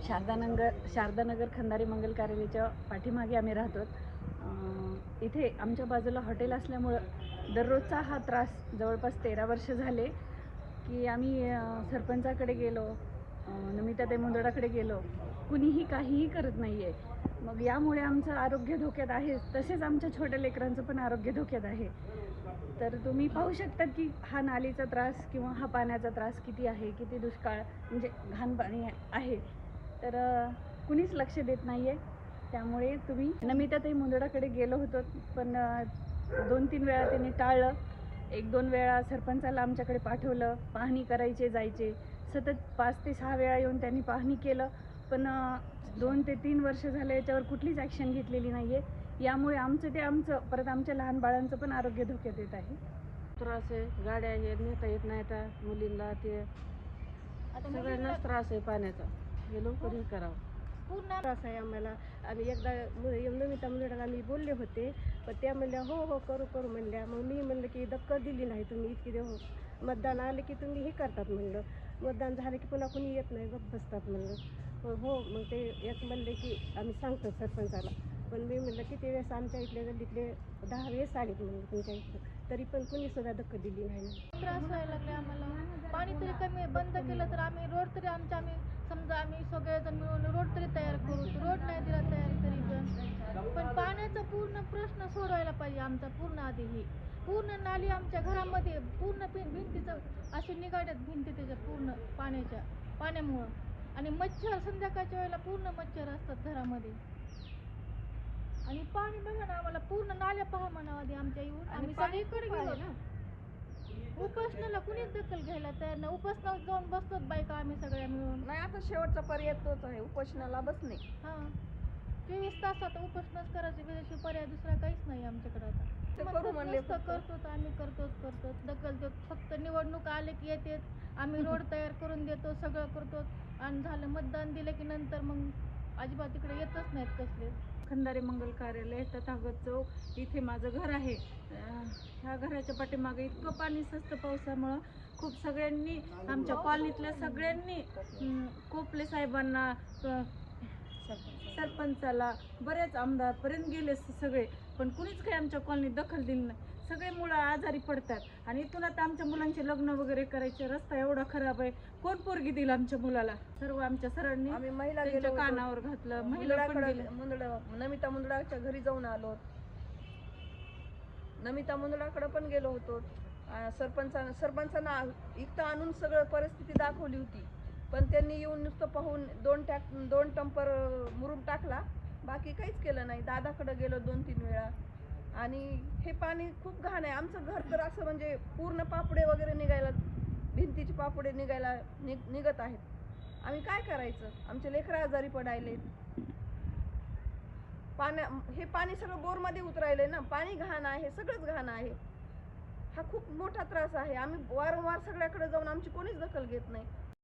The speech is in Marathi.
शारदानगर खंदारी मंगल कार्यालयाच्या पाठीमागे आम्ही राहतो. इथे आमच्या बाजूला हॉटेल असल्यामुळं दररोजचा हा त्रास जवळपास 13 वर्ष झाले की आम्ही सरपंचाकडे गेलो, नमिताताई मुंदडाकडे गेलो, कुणीही काहीही करत नाही आहे. मग यामुळे आमचं आरोग्य धोक्यात आहे, तसेच आमच्या छोट्या लेकरांचं पण आरोग्य धोक्यात आहे. तर तुम्ही पाहू शकता की हा नालीचा त्रास किंवा हा पाण्याचा त्रास किती आहे, किती दुष्काळ म्हणजे घाण पाणी आहे. तर कुणीच लक्ष देत नाही आहे. त्यामुळे तुम्ही नमिताताई मुंदडाकडे गेलो होतो, पण 2-3 वेळा त्यांनी टाळलं. 1-2 वेळा सरपंचाला आमच्याकडे पाठवलं, पाहणी करायचे जायचे. सतत 5 ते 6 वेळा येऊन त्यांनी पाहणी केलं, पण 2 ते 3 वर्ष झाले याच्यावर कुठलीच ॲक्शन घेतलेली नाही आहे. यामुळे आमचं परत आमच्या लहान बाळांचं पण आरोग्य धोक्यात येत आहे. त्रास आहे, गाड्या हे नेता येत नाही, आता मुलींना ते सगळ्यांनाच त्रास आहे पाण्याचा. हे लवकर हे करावं. पूर्ण त्रास आहे आम्हाला. आम्ही एकदा नमिता मुंदडाला आम्ही बोलले होते, पण त्या म्हणल्या हो करू म्हणल्या. मग मी म्हणलं की दक्कल दिली नाही तुम्ही, इतकी देऊ मतदान आले की तुम्ही हे करतात म्हणलं. मतदान झालं की पुन्हा कुणी येत नाही, गप्प बसतात म्हणलं. मग ते एक म्हणले की आम्ही सांगतो सरपंचाला. पण मी म्हणलं किती वेळेस आमच्या इथल्या गल्लीतले 10 वेळेस आलेत म्हणलं तुमच्या इथं, तरी पण कुणीसुद्धा दक्कल दिली नाही. त्रास व्हायला लागले आम्हाला. पाणी तरी कमी बंद केलं तर आम्ही रोड तरी आम्ही समजा आम्ही सगळेजण मिळून रोड तरी तयार करू. रोड नाही दिला तयार तरी पण पाण्याचा पूर्ण प्रश्न सोडवायला पाहिजे आमचा. पूर्ण आधी ही पूर्ण नाली आमच्या घरामध्ये पूर्ण भिंतीचं असे निघाड्यात भिंती त्याच्या पूर्ण पाण्यामुळं. आणि मच्छर संध्याकाळच्या वेळेला पूर्ण मच्छर असतात घरामध्ये. आणि पाणी बघा ना, आम्हाला पूर्ण नाल्या पहा म्हणावं आधी आमच्या येऊन. आम्ही सगळीकडे गेलो ना, उपासनाला कुणीच दखल घ्यायला तयार नाही. उपासनाला जाऊन बसतो बायका आम्ही सगळ्या मिळून. नाही, आता शेवटचा पर्याय तोच आहे, उपोषणाला बसणे. हां, 24 तास आता उपासनाच करायची, विदेशी पर्याय दुसरा काहीच नाही आमच्याकडे आता. करू म्हणले करतो आम्ही करतो दखल देतो. फक्त निवडणूक आले की येते, आम्ही रोड तयार करून देतो, सगळं करतो. आणि झालं मतदान दिलं की नंतर मग अजिबात तिकडे येतच नाहीत कसले. खंदारी मंगल कार्यालय, तथागत चौक, इथे माझं घर आहे. ह्या घराच्या पाठीमागे इतकं पाणी सस्तं पावसामुळं खूप सगळ्यांनी आमच्या कॉलनीतल्या सगळ्यांनी कोपले साहेबांना, सरपंचाला, बरेच आमदारपर्यंत गेले सगळे, पण कुणीच काही आमच्या कॉलनीत दखल दिली नाही. सगळे मुलं आजारी पडतात आणि इथून आता आमच्या मुलांचे लग्न वगैरे करायचे, रस्ता एवढा खराब आहे, कोण पोरगी दिला आमच्या मुलाला? सर्व आमच्या सरांनी आम्ही महिला त्यांच्या गेलो, कानावर घातलं. महिला पण गेल्या. नमिता मुंदडाच्या घरी जाऊन आलो, नमिता मुंदडाकडे पण गेलो होतो. सरपंचांना इथं आणून सगळं परिस्थिती दाखवली होती, पण त्यांनी येऊन नुसतं पाहून 2 टंपर मुरुम टाकला, बाकी काहीच केलं नाही. दादाकडे गेलो 2-3 वेळा. आणि हे पाणी खूप घाण आहे. आमचं घर तर असं म्हणजे पूर्ण पापडे वगैरे निघायला, भिंतीचे पापडे निघायला निघत आहेत. आम्ही काय करायचं? आमचे लेकरं आजारी पडायले. हे पाणी सगळं बोरमध्ये उतरायलंय ना, पाणी घाण आहे, सगळंच घाण आहे. हा खूप मोठा त्रास आहे. आम्ही वारंवार सगळ्याकडे जाऊन आमची कोणीच दखल घेत नाही.